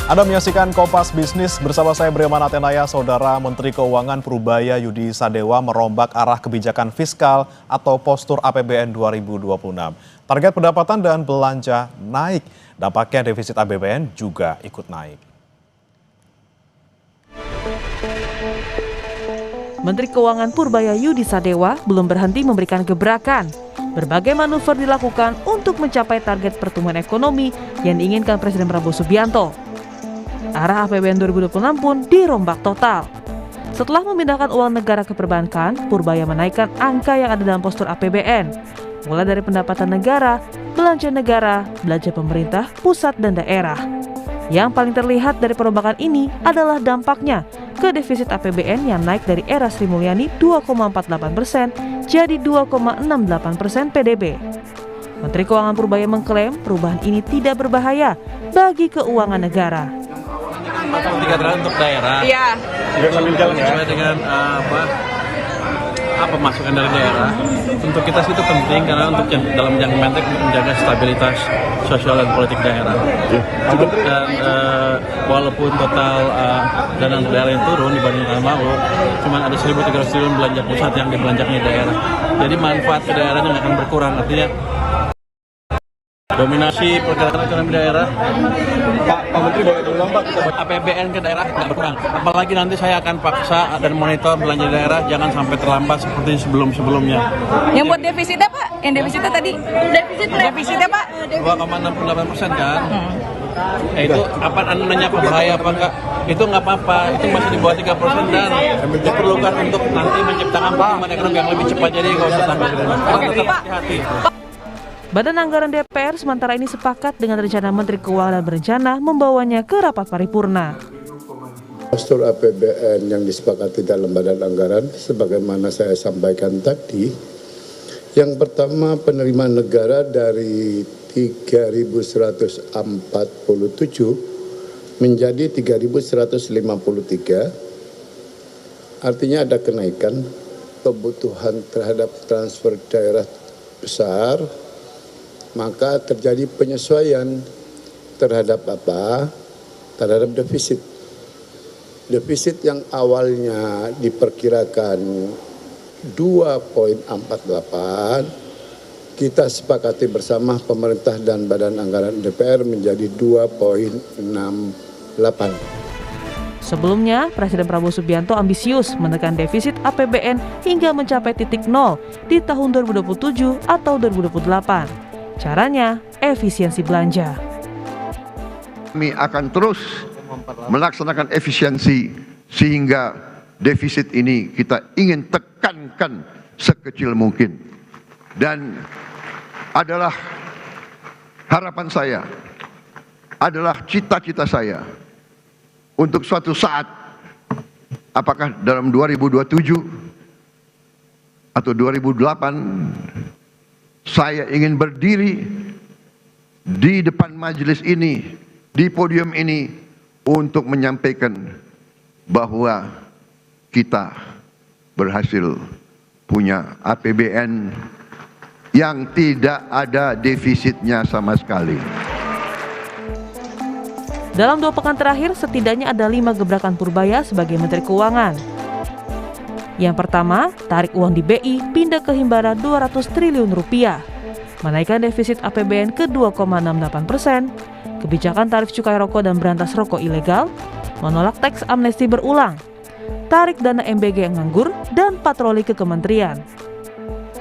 Anda menyaksikan Kompas Bisnis bersama saya Breman Atenaya. Saudara Menteri Keuangan Purubaya Yudi Sadewa merombak arah kebijakan fiskal atau postur APBN 2026. Target pendapatan dan belanja naik, dampaknya defisit APBN juga ikut naik. Menteri Keuangan Purubaya Yudi Sadewa belum berhenti memberikan gebrakan. Berbagai manuver dilakukan untuk mencapai target pertumbuhan ekonomi yang diinginkan Presiden Prabowo Subianto. Arah APBN 2026 pun dirombak total. Setelah memindahkan uang negara ke perbankan, Purubaya menaikkan angka yang ada dalam postur APBN, mulai dari pendapatan negara, belanja pemerintah, pusat dan daerah. Yang paling terlihat dari perombakan ini adalah dampaknya ke defisit APBN yang naik dari era Sri Mulyani 2,48% jadi 2,68% PDB. Menteri Keuangan Purubaya mengklaim perubahan ini tidak berbahaya bagi keuangan negara. 43 triliun untuk daerah. Iya. Sesuai dengan apa masukan dari daerah. Untuk kita sih itu penting karena untuk dalam jangka pendek untuk menjaga stabilitas sosial dan politik daerah. Dan walaupun total dana untuk daerah yang turun dibanding tahun lalu, cuma ada 1.300 triliun belanja pusat yang dibelanjakan di daerah. Jadi manfaat ke daerahnya nggak akan berkurang. Artinya dominasi pergerakan ekonomi daerah. Pak Menteri boleh diulang Pak, APBN ke daerah nggak berkurang. Apalagi nanti saya akan paksa dan monitor belanja daerah jangan sampai terlambat seperti sebelum-sebelumnya. Yang buat defisitnya Pak? Yang defisitnya tadi? Defisitnya Pak? 2,68% kan? Itu apa nanya apa bahaya apa enggak? Itu nggak apa-apa, itu masih di bawah 3% dan diperlukan untuk nanti menciptakan pertumbuhan ekonomi yang lebih cepat. Jadi nggak usah tambah. Tetap hati-hati. Badan Anggaran DPR sementara ini sepakat dengan rencana Menteri Keuangan dan berencana membawanya ke rapat paripurna. Postur APBN yang disepakati dalam Badan Anggaran, sebagaimana saya sampaikan tadi, yang pertama penerimaan negara dari 3.147 menjadi 3.153, artinya ada kenaikan. Kebutuhan terhadap transfer daerah besar, maka terjadi penyesuaian terhadap apa? Terhadap defisit. Defisit yang awalnya diperkirakan 2,48, kita sepakati bersama pemerintah dan Badan Anggaran DPR menjadi 2,68. Sebelumnya, Presiden Prabowo Subianto ambisius menekan defisit APBN hingga mencapai titik nol di tahun 2027 atau 2028. Caranya, efisiensi belanja. Kami akan terus melaksanakan efisiensi sehingga defisit ini kita ingin tekankan sekecil mungkin. Dan adalah harapan saya, adalah cita-cita saya untuk suatu saat, apakah dalam 2027 atau 2028, saya ingin berdiri di depan majelis ini, di podium ini, untuk menyampaikan bahwa kita berhasil punya APBN yang tidak ada defisitnya sama sekali. Dalam 2 pekan terakhir, setidaknya ada 5 gebrakan Purubaya sebagai Menteri Keuangan. Yang pertama, tarik uang di BI pindah ke Himbara 200 triliun rupiah, menaikkan defisit APBN ke 2,68%, kebijakan tarif cukai rokok dan berantas rokok ilegal, menolak teks amnesti berulang, tarik dana MBG yang nganggur, dan patroli ke kementerian.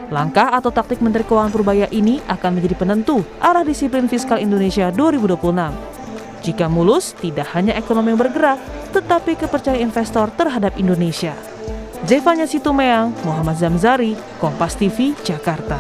Langkah atau taktik Menteri Keuangan Purubaya ini akan menjadi penentu arah disiplin fiskal Indonesia 2026. Jika mulus, tidak hanya ekonomi yang bergerak, tetapi kepercayaan investor terhadap Indonesia. Zevanya Situmeang, Muhammad Zamzari, Kompas TV, Jakarta.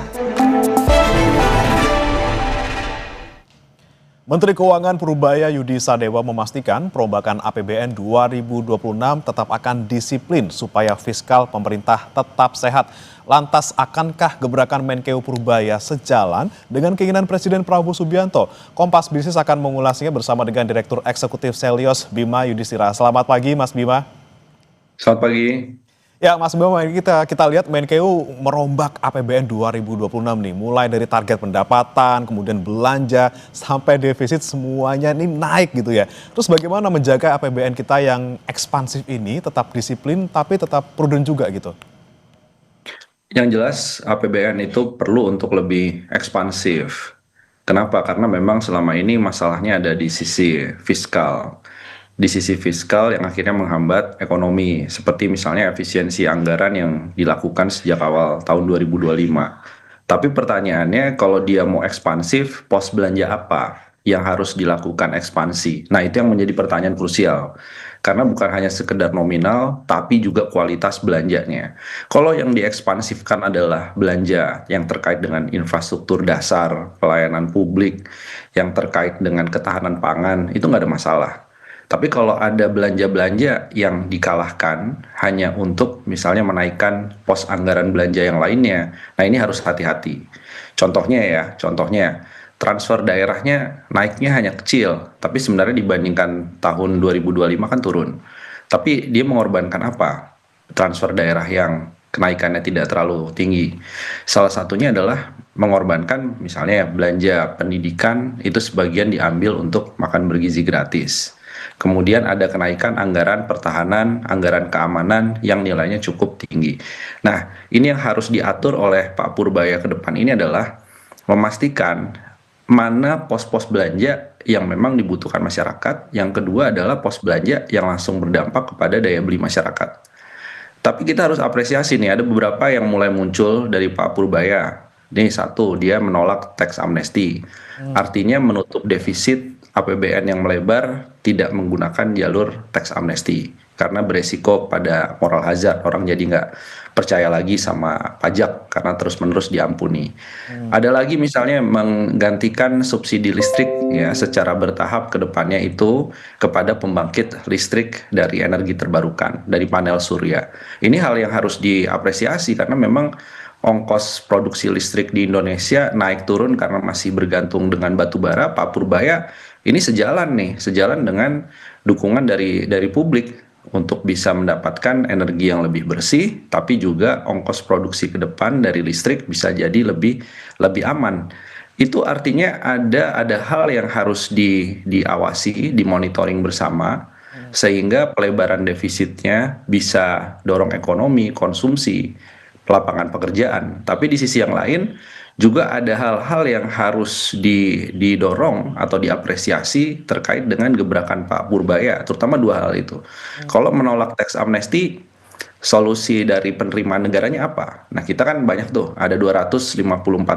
Menteri Keuangan Purubaya Yudi Sadewa memastikan perombakan APBN 2026 tetap akan disiplin supaya fiskal pemerintah tetap sehat. Lantas akankah gebrakan Menkeu Purubaya sejalan dengan keinginan Presiden Prabowo Subianto? Kompas Bisnis akan mengulasnya bersama dengan Direktur Eksekutif Selyos Bima Yudhistira. Selamat pagi Mas Bima. Selamat pagi. Ya, Mas Bambang, ini kita lihat Menkeu merombak APBN 2026 nih, mulai dari target pendapatan, kemudian belanja, sampai defisit semuanya ini naik gitu ya. Terus bagaimana menjaga APBN kita yang ekspansif ini tetap disiplin tapi tetap prudent juga gitu? Yang jelas APBN itu perlu untuk lebih ekspansif. Kenapa? Karena memang selama ini masalahnya ada di sisi fiskal. Di sisi fiskal yang akhirnya menghambat ekonomi, seperti misalnya efisiensi anggaran yang dilakukan sejak awal tahun 2025. Tapi pertanyaannya, kalau dia mau ekspansif, pos belanja apa yang harus dilakukan ekspansi? Nah, itu yang menjadi pertanyaan krusial. Karena bukan hanya sekedar nominal, tapi juga kualitas belanjanya. Kalau yang diekspansifkan adalah belanja yang terkait dengan infrastruktur dasar, pelayanan publik, yang terkait dengan ketahanan pangan, itu nggak ada masalah. Tapi kalau ada belanja-belanja yang dikalahkan hanya untuk misalnya menaikkan pos anggaran belanja yang lainnya, nah ini harus hati-hati. Contohnya transfer daerahnya naiknya hanya kecil, tapi sebenarnya dibandingkan tahun 2025 kan turun. Tapi dia mengorbankan apa? Transfer daerah yang kenaikannya tidak terlalu tinggi. Salah satunya adalah mengorbankan misalnya belanja pendidikan itu sebagian diambil untuk makan bergizi gratis. Kemudian ada kenaikan anggaran pertahanan, anggaran keamanan yang nilainya cukup tinggi. Nah, ini yang harus diatur oleh Pak Purbaya ke depan ini adalah memastikan mana pos-pos belanja yang memang dibutuhkan masyarakat. Yang kedua adalah pos belanja yang langsung berdampak kepada daya beli masyarakat. Tapi kita harus apresiasi nih, ada beberapa yang mulai muncul dari Pak Purbaya. Ini satu, dia menolak tax amnesty. Artinya menutup defisit APBN yang melebar, tidak menggunakan jalur tax amnesty. Karena beresiko pada moral hazard, orang jadi nggak percaya lagi sama pajak karena terus-menerus diampuni. Ada lagi misalnya menggantikan subsidi listrik ya secara bertahap ke depannya itu kepada pembangkit listrik dari energi terbarukan, dari panel surya. Ini hal yang harus diapresiasi karena memang ongkos produksi listrik di Indonesia naik turun karena masih bergantung dengan batu bara. Pak Purbaya ini sejalan dengan dukungan dari publik untuk bisa mendapatkan energi yang lebih bersih, tapi juga ongkos produksi ke depan dari listrik bisa jadi lebih aman. Itu artinya ada hal yang harus diawasi, dimonitoring bersama, sehingga pelebaran defisitnya bisa dorong ekonomi, konsumsi, lapangan pekerjaan. Tapi di sisi yang lain juga ada hal-hal yang harus didorong atau diapresiasi terkait dengan gebrakan Pak Purbaya, terutama dua hal itu. Kalau menolak tax amnesty, solusi dari penerimaan negaranya apa? Nah, kita kan banyak tuh, ada 254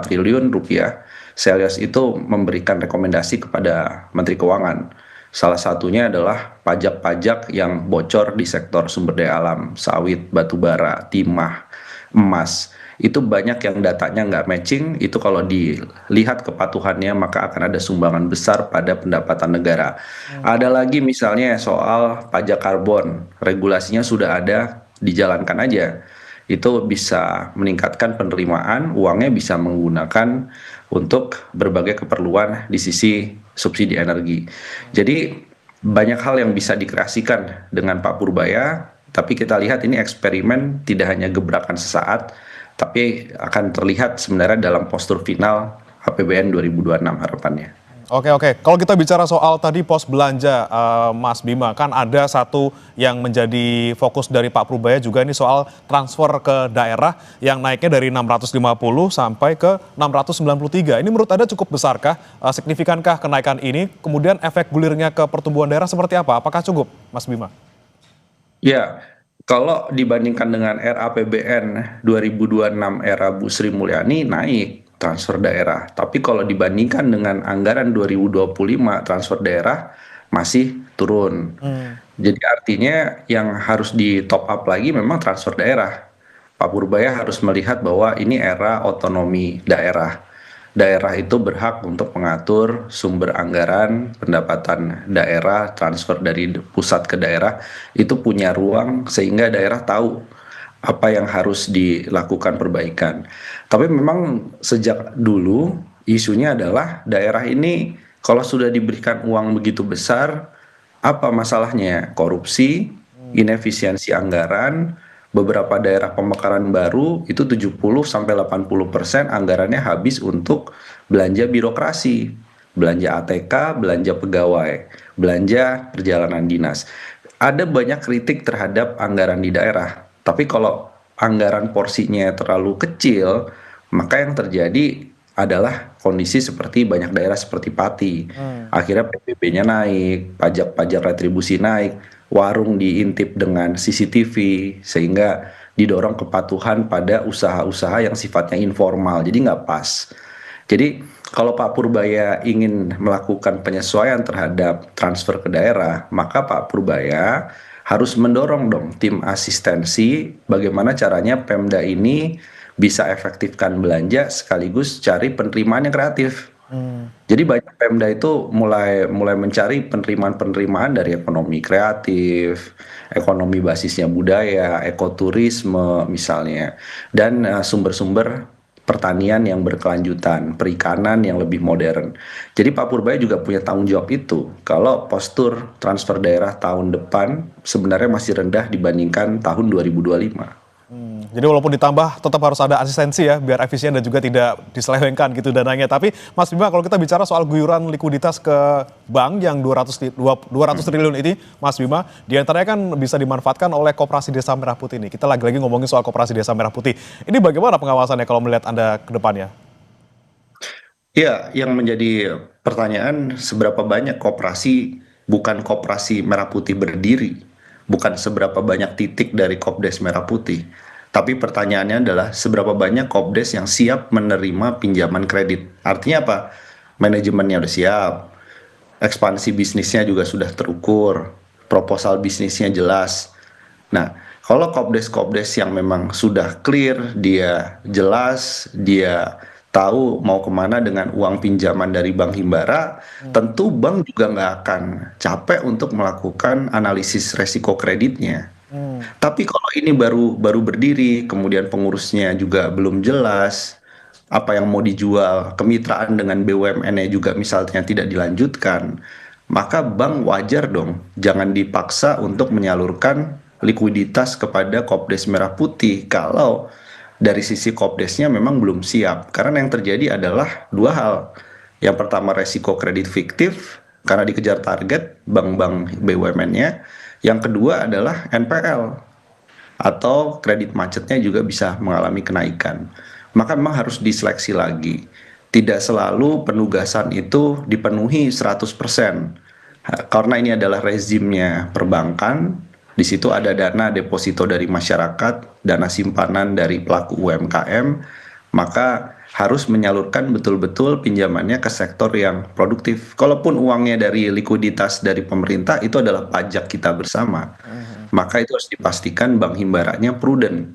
triliun rupiah. Selyos itu memberikan rekomendasi kepada Menteri Keuangan. Salah satunya adalah pajak-pajak yang bocor di sektor sumber daya alam, sawit, batu bara, timah, emas. Itu banyak yang datanya nggak matching, itu kalau dilihat kepatuhannya maka akan ada sumbangan besar pada pendapatan negara. Ada lagi misalnya soal pajak karbon, regulasinya sudah ada, dijalankan aja. Itu bisa meningkatkan penerimaan, uangnya bisa menggunakan untuk berbagai keperluan di sisi subsidi energi. Jadi banyak hal yang bisa dikreasikan dengan Pak Purbaya, tapi kita lihat ini eksperimen tidak hanya gebrakan sesaat, tapi akan terlihat sebenarnya dalam postur final APBN 2026 harapannya. Oke. Kalau kita bicara soal tadi pos belanja, Mas Bima, kan ada satu yang menjadi fokus dari Pak Purbaya juga ini soal transfer ke daerah yang naiknya dari 650 sampai ke 693. Ini menurut Anda cukup besarkah? Signifikankah kenaikan ini? Kemudian efek gulirnya ke pertumbuhan daerah seperti apa? Apakah cukup, Mas Bima? Ya, kalau dibandingkan dengan RAPBN 2026 era Bu Sri Mulyani naik transfer daerah. Tapi kalau dibandingkan dengan anggaran 2025 transfer daerah masih turun. Jadi artinya yang harus di top up lagi memang transfer daerah. Pak Purbaya harus melihat bahwa ini era otonomi daerah. Daerah itu berhak untuk mengatur sumber anggaran, pendapatan daerah, transfer dari pusat ke daerah, itu punya ruang sehingga daerah tahu apa yang harus dilakukan perbaikan. Tapi memang sejak dulu isunya adalah daerah ini kalau sudah diberikan uang begitu besar, apa masalahnya? Korupsi, inefisiensi anggaran, beberapa daerah pemekaran baru itu 70-80% anggarannya habis untuk belanja birokrasi, belanja ATK, belanja pegawai, belanja perjalanan dinas. Ada banyak kritik terhadap anggaran di daerah, tapi kalau anggaran porsinya terlalu kecil, maka yang terjadi adalah kondisi seperti banyak daerah seperti Pati. Akhirnya PBB-nya naik, pajak-pajak retribusi naik, warung diintip dengan CCTV, sehingga didorong kepatuhan pada usaha-usaha yang sifatnya informal, jadi nggak pas. Jadi kalau Pak Purbaya ingin melakukan penyesuaian terhadap transfer ke daerah, maka Pak Purbaya harus mendorong dong tim asistensi bagaimana caranya Pemda ini bisa efektifkan belanja sekaligus cari penerimaan yang kreatif. Jadi banyak Pemda itu mulai mencari penerimaan dari ekonomi kreatif, ekonomi basisnya budaya, ekoturisme misalnya, dan sumber-sumber pertanian yang berkelanjutan, perikanan yang lebih modern. Jadi Pak Purbaya juga punya tanggung jawab itu. Kalau postur transfer daerah tahun depan sebenarnya masih rendah dibandingkan tahun 2025. Jadi walaupun ditambah tetap harus ada asistensi ya biar efisien dan juga tidak diselewengkan gitu dananya. Tapi Mas Bima, kalau kita bicara soal guyuran likuiditas ke bank yang 200 triliun ini, Mas Bima, diantaranya kan bisa dimanfaatkan oleh Koperasi Desa Merah Putih ini. Kita lagi-lagi ngomongin soal Koperasi Desa Merah Putih. Ini bagaimana pengawasannya kalau melihat Anda ke depannya? Ya, yang menjadi pertanyaan seberapa banyak koperasi, bukan Koperasi Merah Putih berdiri, bukan seberapa banyak titik dari Kopdes Merah Putih. Tapi pertanyaannya adalah seberapa banyak Kopdes yang siap menerima pinjaman kredit. Artinya apa? Manajemennya udah siap, ekspansi bisnisnya juga sudah terukur, proposal bisnisnya jelas. Nah, kalau Kopdes-Kopdes yang memang sudah clear, dia jelas, dia tahu mau kemana dengan uang pinjaman dari Bank Himbara, tentu bank juga nggak akan capek untuk melakukan analisis resiko kreditnya. Tapi kalau ini baru berdiri, kemudian pengurusnya juga belum jelas, apa yang mau dijual, kemitraan dengan BUMN-nya juga misalnya tidak dilanjutkan, maka bank wajar dong, jangan dipaksa untuk menyalurkan likuiditas kepada Kopdes Merah Putih kalau dari sisi Kopdesnya memang belum siap. Karena yang terjadi adalah dua hal. Yang pertama resiko kredit fiktif karena dikejar target bank-bank BUMN-nya. Yang kedua adalah NPL atau kredit macetnya juga bisa mengalami kenaikan. Maka memang harus diseleksi lagi. Tidak selalu penugasan itu dipenuhi 100%. Karena ini adalah rezimnya perbankan, di situ ada dana deposito dari masyarakat, dana simpanan dari pelaku UMKM, maka harus menyalurkan betul-betul pinjamannya ke sektor yang produktif. Kalaupun uangnya dari likuiditas dari pemerintah, itu adalah pajak kita bersama. Maka itu harus dipastikan Bank Himbaranya prudent.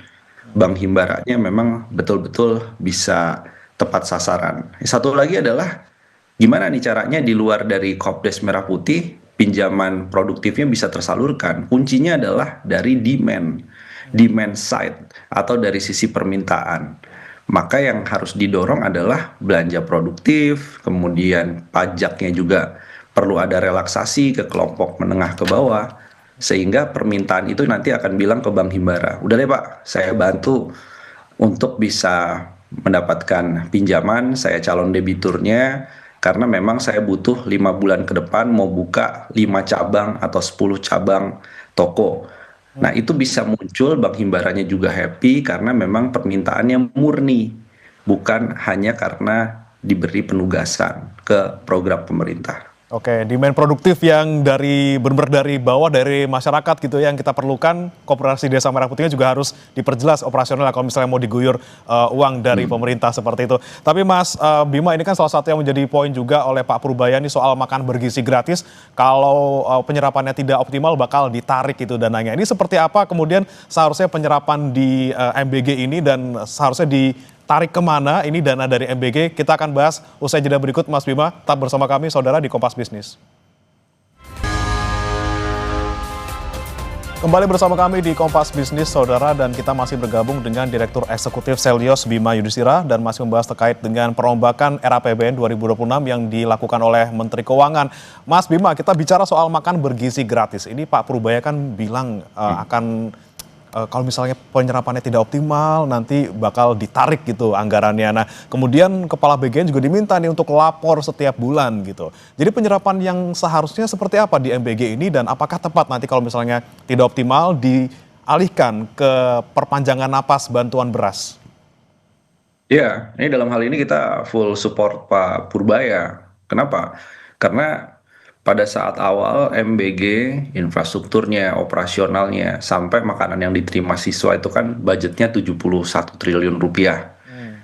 Bank Himbaranya memang betul-betul bisa tepat sasaran. Satu lagi adalah, gimana nih caranya di luar dari Kopdes Merah Putih, pinjaman produktifnya bisa tersalurkan. Kuncinya adalah dari demand side atau dari sisi permintaan. Maka yang harus didorong adalah belanja produktif, kemudian pajaknya juga perlu ada relaksasi ke kelompok menengah ke bawah, sehingga permintaan itu nanti akan bilang ke Bank Himbara, udah deh Pak, saya bantu untuk bisa mendapatkan pinjaman, saya calon debiturnya, karena memang saya butuh 5 bulan ke depan mau buka 5 cabang atau 10 cabang toko. Nah itu bisa muncul, Bank Himbaranya juga happy karena memang permintaannya murni, bukan hanya karena diberi penugasan ke program pemerintah. Oke, demand produktif yang benar-benar dari bawah, dari masyarakat gitu ya, yang kita perlukan. Koperasi Desa Merah Putihnya juga harus diperjelas operasional kalau misalnya mau diguyur uang dari pemerintah seperti itu. Tapi Mas Bima, ini kan salah satu yang menjadi poin juga oleh Pak Purbaya ini soal makan bergizi gratis. Kalau penyerapannya tidak optimal bakal ditarik itu dananya. Ini seperti apa kemudian seharusnya penyerapan di MBG ini dan seharusnya ditarik kemana ini dana dari MBG? Kita akan bahas usai jeda berikut, Mas Bima. Tetap bersama kami, saudara, di Kompas Bisnis. Kembali bersama kami di Kompas Bisnis, saudara, dan kita masih bergabung dengan Direktur Eksekutif Selyos Bima Yudhistira dan masih membahas terkait dengan perombakan RAPBN 2026 yang dilakukan oleh Menteri Keuangan. Mas Bima, kita bicara soal makan bergizi gratis. Ini Pak Purbaya kan bilang akan kalau misalnya penyerapannya tidak optimal nanti bakal ditarik gitu anggarannya. Nah kemudian Kepala BGN juga diminta nih untuk lapor setiap bulan gitu. Jadi penyerapan yang seharusnya seperti apa di MBG ini dan apakah tepat nanti kalau misalnya tidak optimal dialihkan ke perpanjangan napas bantuan beras? Ya, ini dalam hal ini kita full support Pak Purbaya. Kenapa? Karena pada saat awal MBG, infrastrukturnya, operasionalnya, sampai makanan yang diterima siswa itu kan budgetnya 71 triliun rupiah.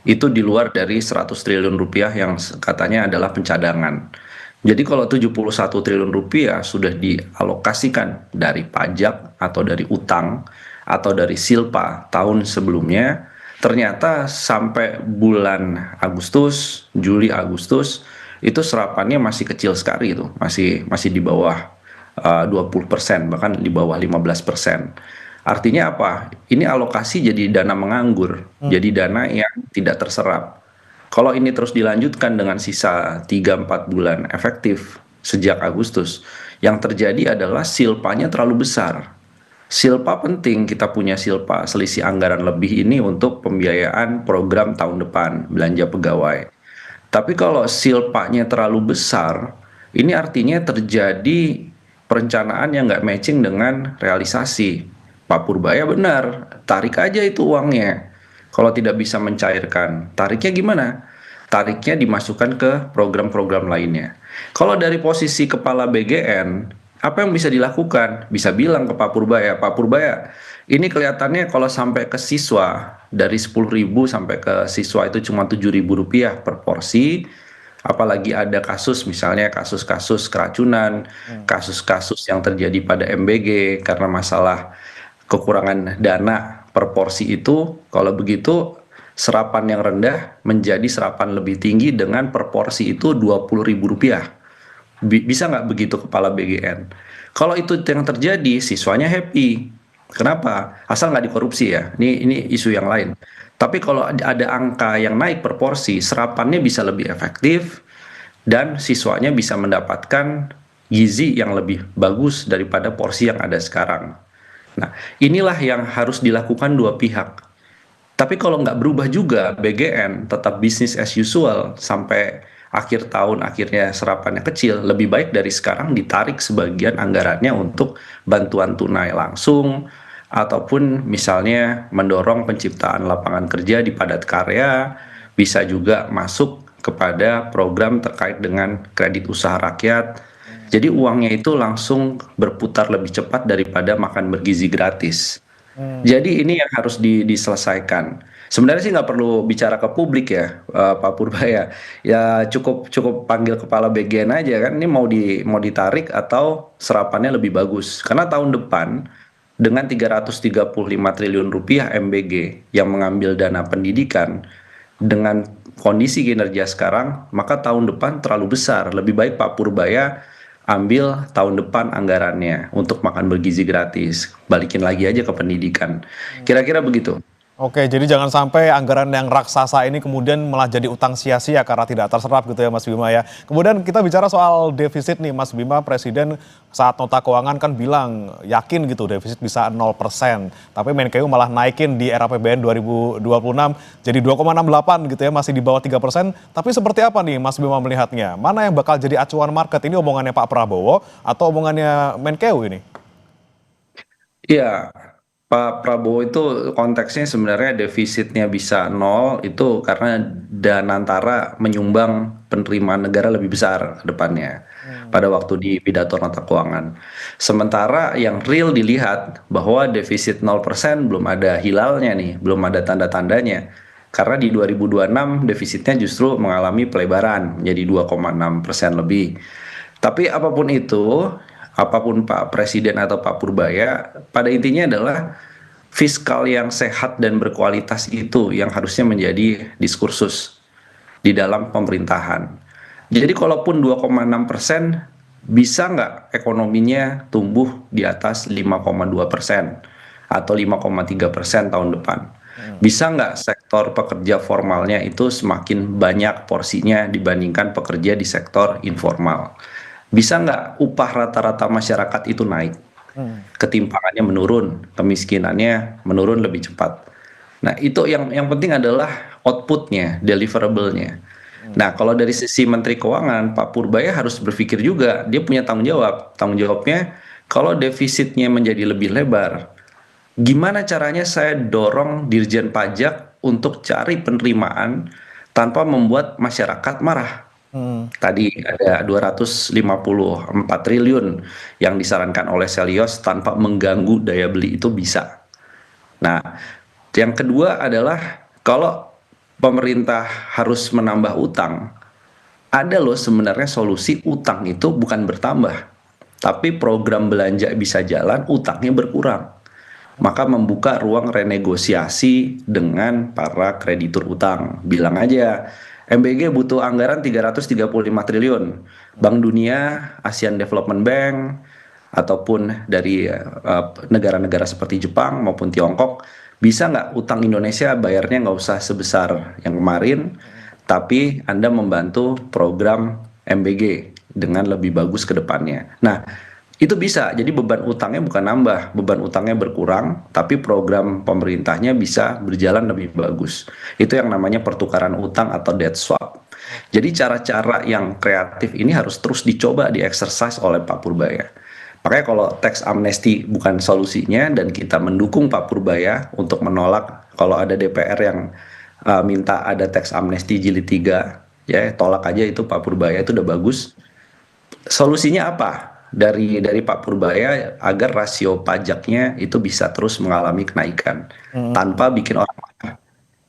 Itu di luar dari 100 triliun rupiah yang katanya adalah pencadangan. Jadi kalau 71 triliun rupiah sudah dialokasikan dari pajak atau dari utang atau dari silpa tahun sebelumnya, ternyata sampai bulan Agustus, Juli Agustus itu serapannya masih kecil sekali itu, masih di bawah 20%, bahkan di bawah 15%. Artinya apa? Ini alokasi jadi dana menganggur, jadi dana yang tidak terserap. Kalau ini terus dilanjutkan dengan sisa 3-4 bulan efektif sejak Agustus, yang terjadi adalah silpanya terlalu besar. Silpa penting, kita punya silpa selisih anggaran lebih ini untuk pembiayaan program tahun depan, belanja pegawai. Tapi kalau silpanya terlalu besar, ini artinya terjadi perencanaan yang nggak matching dengan realisasi. Pak Purbaya benar, tarik aja itu uangnya. Kalau tidak bisa mencairkan, tariknya gimana? Tariknya dimasukkan ke program-program lainnya. Kalau dari posisi Kepala BGN, apa yang bisa dilakukan? Bisa bilang ke Pak Purbaya, ini kelihatannya kalau sampai ke siswa, dari 10.000 sampai ke siswa itu cuma 7.000 rupiah per porsi, apalagi ada kasus misalnya kasus-kasus keracunan, kasus-kasus yang terjadi pada MBG karena masalah kekurangan dana per porsi itu, kalau begitu serapan yang rendah menjadi serapan lebih tinggi dengan per porsi itu 20.000 rupiah. Bisa nggak begitu Kepala BGN? Kalau itu yang terjadi, siswanya happy. Kenapa? Asal nggak dikorupsi ya. Ini isu yang lain. Tapi kalau ada angka yang naik per porsi, serapannya bisa lebih efektif dan siswanya bisa mendapatkan gizi yang lebih bagus daripada porsi yang ada sekarang. Nah, inilah yang harus dilakukan dua pihak. Tapi kalau nggak berubah juga, BGN tetap bisnis as usual sampai akhir tahun akhirnya serapannya kecil, lebih baik dari sekarang ditarik sebagian anggarannya untuk bantuan tunai langsung ataupun misalnya mendorong penciptaan lapangan kerja di padat karya, bisa juga masuk kepada program terkait dengan kredit usaha rakyat. Jadi uangnya itu langsung berputar lebih cepat daripada makan bergizi gratis. Jadi ini yang harus diselesaikan. Sebenarnya sih nggak perlu bicara ke publik ya, Pak Purbaya. Ya cukup panggil Kepala BGN aja kan. Ini mau ditarik atau serapannya lebih bagus. Karena tahun depan dengan 335 triliun rupiah MBG yang mengambil dana pendidikan dengan kondisi kinerja sekarang, maka tahun depan terlalu besar. Lebih baik Pak Purbaya ambil tahun depan anggarannya untuk makan bergizi gratis. Balikin lagi aja ke pendidikan. Kira-kira begitu. Oke, jadi jangan sampai anggaran yang raksasa ini kemudian malah jadi utang sia-sia karena tidak terserap gitu ya Mas Bima ya. Kemudian kita bicara soal defisit nih Mas Bima, Presiden saat nota keuangan kan bilang yakin gitu defisit bisa 0%. Tapi Menkeu malah naikin di RAPBN 2026 jadi 2,68 gitu ya, masih di bawah 3%. Tapi seperti apa nih Mas Bima melihatnya? Mana yang bakal jadi acuan market? Ini omongannya Pak Prabowo atau omongannya Menkeu ini? Iya, Pak Prabowo itu konteksnya sebenarnya defisitnya bisa nol itu karena Danantara menyumbang penerimaan negara lebih besar ke depannya pada waktu di pidato nota keuangan. Sementara yang real dilihat bahwa defisit 0% belum ada hilalnya nih, belum ada tanda-tandanya. Karena di 2026 defisitnya justru mengalami pelebaran menjadi 2,6% lebih. Tapi apapun itu, apapun Pak Presiden atau Pak Purbaya, pada intinya adalah fiskal yang sehat dan berkualitas itu yang harusnya menjadi diskursus di dalam pemerintahan. Jadi kalaupun 2,6%, bisa nggak ekonominya tumbuh di atas 5,2% atau 5,3% tahun depan? Bisa nggak sektor pekerja formalnya itu semakin banyak porsinya dibandingkan pekerja di sektor informal? Bisa nggak upah rata-rata masyarakat itu naik? ketimpangannya menurun, kemiskinannya menurun lebih cepat. Nah, itu yang penting adalah outputnya, deliverable-nya. Nah, kalau dari sisi Menteri Keuangan, Pak Purbaya harus berpikir juga, dia punya tanggung jawab. Tanggung jawabnya, kalau defisitnya menjadi lebih lebar, gimana caranya saya dorong Dirjen Pajak untuk cari penerimaan tanpa membuat masyarakat marah? Tadi ada 254 triliun yang disarankan oleh Selyos tanpa mengganggu daya beli itu bisa. Nah, yang kedua adalah kalau pemerintah harus menambah utang, ada loh sebenarnya solusi utang itu bukan bertambah, tapi program belanja bisa jalan, utangnya berkurang. Maka membuka ruang renegosiasi dengan para kreditur utang. Bilang aja, MBG butuh anggaran 335 triliun. Bank Dunia, ASEAN Development Bank, ataupun dari negara-negara seperti Jepang maupun Tiongkok, bisa nggak utang Indonesia bayarnya nggak usah sebesar yang kemarin, tapi Anda membantu program MBG dengan lebih bagus ke depannya. Nah, itu bisa, jadi beban utangnya bukan nambah, beban utangnya berkurang, tapi program pemerintahnya bisa berjalan lebih bagus. Itu yang namanya pertukaran utang atau debt swap. Jadi cara-cara yang kreatif ini harus terus dicoba, di-exercise oleh Pak Purbaya. Makanya kalau tax amnesty bukan solusinya dan kita mendukung Pak Purbaya untuk menolak kalau ada DPR yang minta ada tax amnesty jilid 3, ya tolak aja itu Pak Purbaya, itu udah bagus. Solusinya apa? Dari Pak Purbaya agar rasio pajaknya itu bisa terus mengalami kenaikan tanpa bikin orang marah.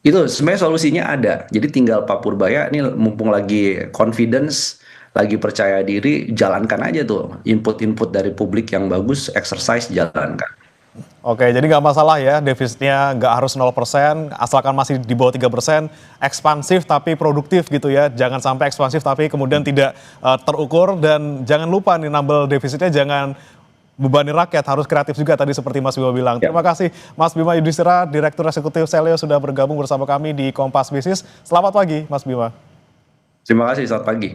Itu sebenarnya solusinya ada. Jadi tinggal Pak Purbaya ini mumpung lagi confidence, lagi percaya diri, jalankan aja tuh input-input dari publik yang bagus, exercise jalankan. Oke, jadi nggak masalah ya defisitnya nggak harus 0%, asalkan masih di bawah 3%, ekspansif tapi produktif gitu ya. Jangan sampai ekspansif tapi kemudian tidak terukur, dan jangan lupa nih nambel defisitnya jangan bebani rakyat, harus kreatif juga tadi seperti Mas Bima bilang. Terima kasih Mas Bima Yudhistira, Direktur Eksekutif Selyos sudah bergabung bersama kami di Kompas Bisnis. Selamat pagi Mas Bima. Terima kasih, selamat pagi.